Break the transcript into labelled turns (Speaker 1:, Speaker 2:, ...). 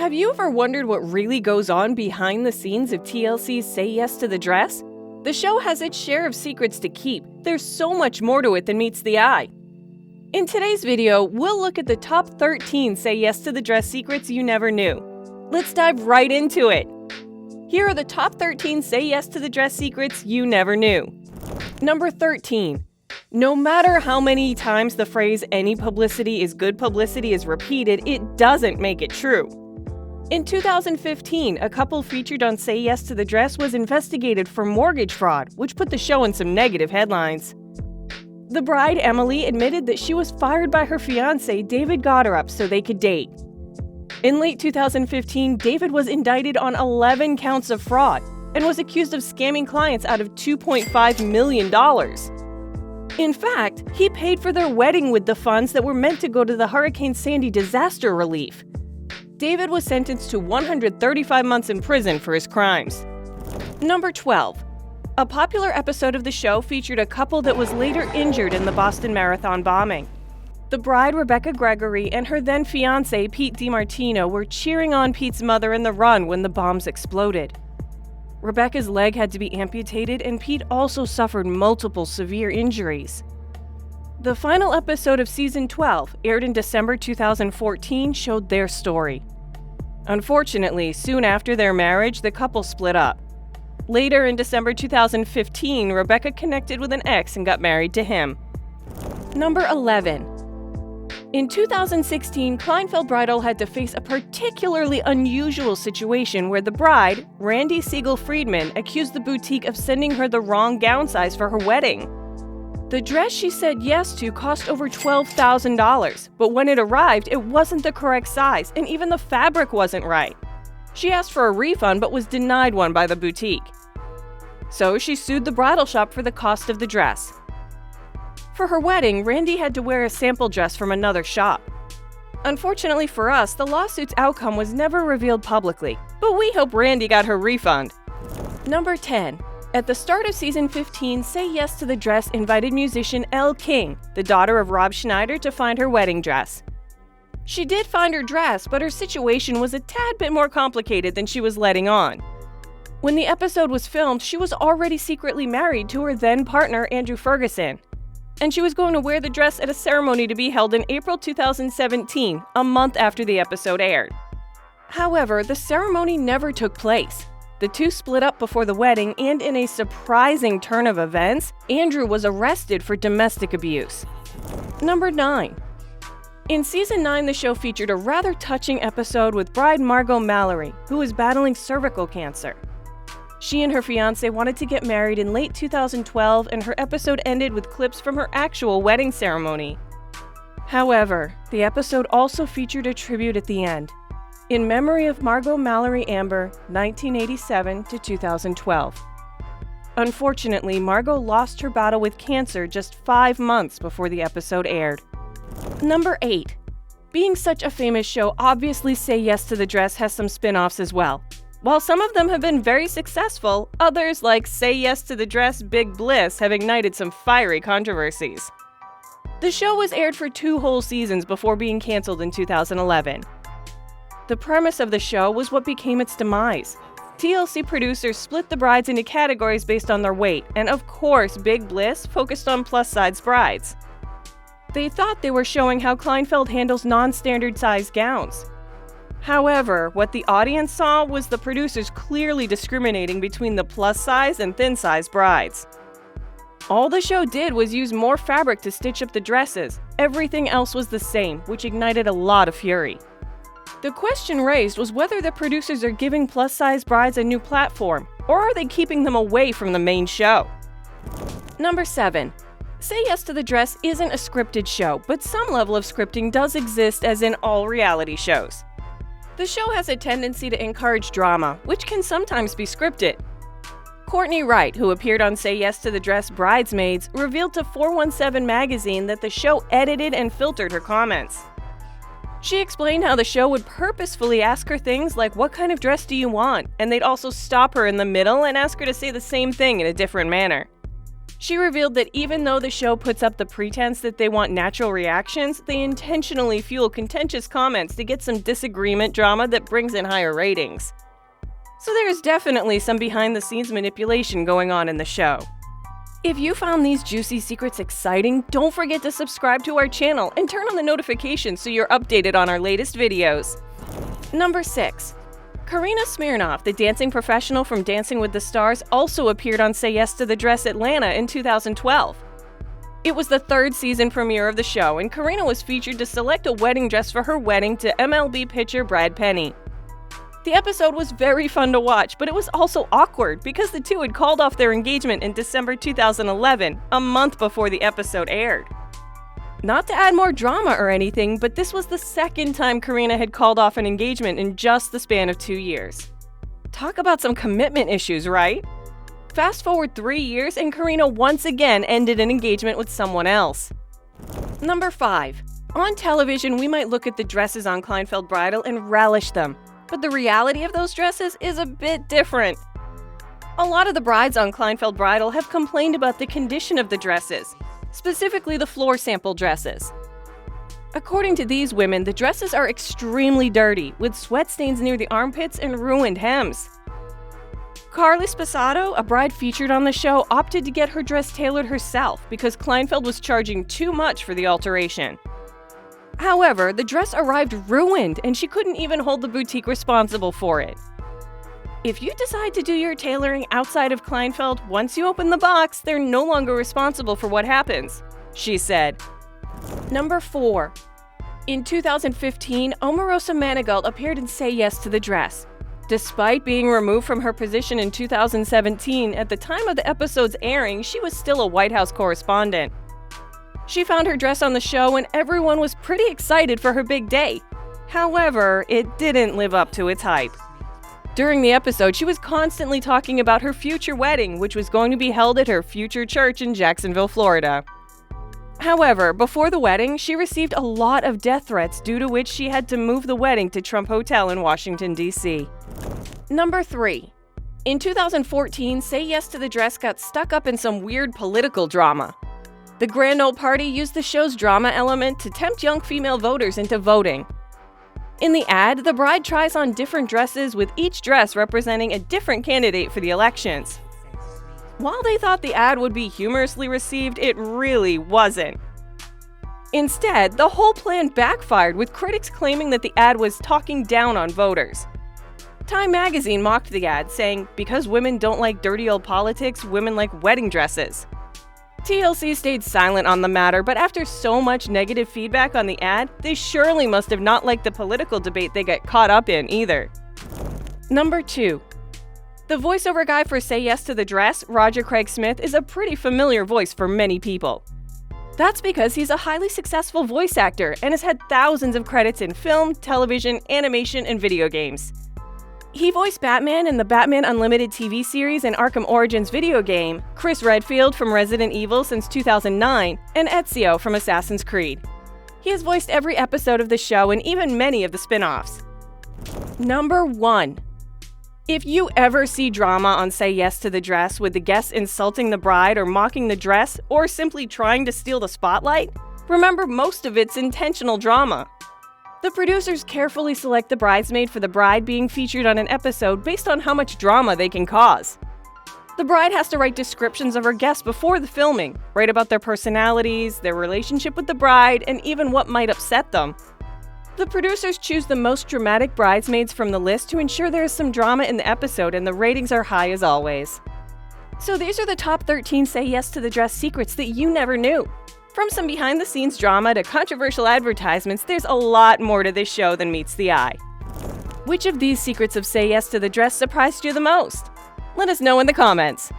Speaker 1: Have you ever wondered what really goes on behind the scenes of TLC's Say Yes to the Dress? The show has its share of secrets to keep. There's so much more to it than meets the eye. In today's video, we'll look at the top 13 Say Yes to the Dress secrets you never knew. Let's dive right into it. Here are the top 13 Say Yes to the Dress secrets you never knew. Number 13. No matter how many times the phrase "any publicity is good publicity" is repeated, it doesn't make it true. In 2015, a couple featured on Say Yes to the Dress was investigated for mortgage fraud, which put the show in some negative headlines. The bride, Emily, admitted that she was fired by her fiancé, David Goddard, so they could date. In late 2015, David was indicted on 11 counts of fraud and was accused of scamming clients out of $2.5 million. In fact, he paid for their wedding with the funds that were meant to go to the Hurricane Sandy disaster relief. David was sentenced to 135 months in prison for his crimes. Number 12. A popular episode of the show featured a couple that was later injured in the Boston Marathon bombing. The bride, Rebecca Gregory, and her then-fiancé, Pete DiMartino, were cheering on Pete's mother in the run when the bombs exploded. Rebecca's leg had to be amputated, and Pete also suffered multiple severe injuries. The final episode of Season 12, aired in December 2014, showed their story. Unfortunately, soon after their marriage, the couple split up. Later in December 2015, Rebecca connected with an ex and got married to him. Number 11. In 2016, Kleinfeld Bridal had to face a particularly unusual situation where the bride, Randy Siegel Friedman, accused the boutique of sending her the wrong gown size for her wedding. The dress she said yes to cost over $12,000, but when it arrived, it wasn't the correct size, and even the fabric wasn't right. She asked for a refund but was denied one by the boutique. So she sued the bridal shop for the cost of the dress. For her wedding, Randy had to wear a sample dress from another shop. Unfortunately for us, the lawsuit's outcome was never revealed publicly, but we hope Randy got her refund. Number 10. At the start of Season 15, Say Yes to the Dress invited musician Elle King, the daughter of Rob Schneider, to find her wedding dress. She did find her dress, but her situation was a tad bit more complicated than she was letting on. When the episode was filmed, she was already secretly married to her then-partner, Andrew Ferguson, and she was going to wear the dress at a ceremony to be held in April 2017, a month after the episode aired. However, the ceremony never took place. The two split up before the wedding, and in a surprising turn of events, Andrew was arrested for domestic abuse. Number 9. In Season 9, the show featured a rather touching episode with bride Margot Mallory, who was battling cervical cancer. She and her fiancé wanted to get married in late 2012, and her episode ended with clips from her actual wedding ceremony. However, the episode also featured a tribute at the end, in memory of Margot Mallory Amber, 1987 to 2012. Unfortunately, Margot lost her battle with cancer just 5 months before the episode aired. Number 8. Being such a famous show, obviously Say Yes to the Dress has some spin-offs as well. While some of them have been very successful, others like Say Yes to the Dress Big Bliss have ignited some fiery controversies. The show was aired for 2 whole seasons before being canceled in 2011. The premise of the show was what became its demise. TLC producers split the brides into categories based on their weight, and of course, Big Bliss focused on plus-size brides. They thought they were showing how Kleinfeld handles non-standard size gowns. However, what the audience saw was the producers clearly discriminating between the plus-size and thin-size brides. All the show did was use more fabric to stitch up the dresses. Everything else was the same, which ignited a lot of fury. The question raised was whether the producers are giving plus-size brides a new platform, or are they keeping them away from the main show? Number 7. Say Yes to the Dress isn't a scripted show, but some level of scripting does exist, as in all reality shows. The show has a tendency to encourage drama, which can sometimes be scripted. Courtney Wright, who appeared on Say Yes to the Dress Bridesmaids, revealed to 417 magazine that the show edited and filtered her comments. She explained how the show would purposefully ask her things like, "What kind of dress do you want?" and they'd also stop her in the middle and ask her to say the same thing in a different manner. She revealed that even though the show puts up the pretense that they want natural reactions, they intentionally fuel contentious comments to get some disagreement drama that brings in higher ratings. So there's definitely some behind-the-scenes manipulation going on in the show. If you found these juicy secrets exciting, don't forget to subscribe to our channel and turn on the notifications so you're updated on our latest videos. Number 6. Karina Smirnoff, the dancing professional from Dancing with the Stars, also appeared on Say Yes to the Dress Atlanta in 2012. It was the third season premiere of the show, and Karina was featured to select a wedding dress for her wedding to MLB pitcher Brad Penny. The episode was very fun to watch, but it was also awkward because the two had called off their engagement in December 2011, a month before the episode aired. Not to add more drama or anything, but this was the second time Karina had called off an engagement in just the span of 2 years. Talk about some commitment issues, right? Fast forward 3 years and Karina once again ended an engagement with someone else. Number 5. On television, we might look at the dresses on Kleinfeld Bridal and relish them, but the reality of those dresses is a bit different. A lot of the brides on Kleinfeld Bridal have complained about the condition of the dresses, specifically the floor sample dresses. According to these women, the dresses are extremely dirty, with sweat stains near the armpits and ruined hems. Carly Sposato, a bride featured on the show, opted to get her dress tailored herself because Kleinfeld was charging too much for the alteration. However, the dress arrived ruined and she couldn't even hold the boutique responsible for it. If you decide to do your tailoring outside of Kleinfeld, once you open the box, they're no longer responsible for what happens, she said. Number 4. In 2015, Omarosa Manigault appeared in Say Yes to the Dress. Despite being removed from her position in 2017, at the time of the episode's airing, she was still a White House correspondent. She found her dress on the show and everyone was pretty excited for her big day. However, it didn't live up to its hype. During the episode, she was constantly talking about her future wedding, which was going to be held at her future church in Jacksonville, Florida. However, before the wedding, she received a lot of death threats, due to which she had to move the wedding to Trump Hotel in Washington, D.C. Number 3. In 2014, Say Yes to the Dress got stuck up in some weird political drama. The Grand Ole Party used the show's drama element to tempt young female voters into voting. In the ad, the bride tries on different dresses, with each dress representing a different candidate for the elections. While they thought the ad would be humorously received, it really wasn't. Instead, the whole plan backfired, with critics claiming that the ad was talking down on voters. Time magazine mocked the ad, saying, "Because women don't like dirty old politics, women like wedding dresses." TLC stayed silent on the matter, but after so much negative feedback on the ad, they surely must have not liked the political debate they got caught up in either. Number 2. The voiceover guy for Say Yes to the Dress, Roger Craig Smith, is a pretty familiar voice for many people. That's because he's a highly successful voice actor and has had thousands of credits in film, television, animation, and video games. He voiced Batman in the Batman Unlimited TV series and Arkham Origins video game, Chris Redfield from Resident Evil since 2009, and Ezio from Assassin's Creed. He has voiced every episode of the show and even many of the spin-offs. Number 1. If you ever see drama on Say Yes to the Dress, with the guests insulting the bride or mocking the dress, or simply trying to steal the spotlight, remember most of it's intentional drama. The producers carefully select the bridesmaid for the bride being featured on an episode based on how much drama they can cause. The bride has to write descriptions of her guests before the filming, write about their personalities, their relationship with the bride, and even what might upset them. The producers choose the most dramatic bridesmaids from the list to ensure there is some drama in the episode, and the ratings are high as always. So these are the top 13 Say Yes to the Dress secrets that you never knew. From some behind-the-scenes drama to controversial advertisements, there's a lot more to this show than meets the eye. Which of these secrets of Say Yes to the Dress surprised you the most? Let us know in the comments.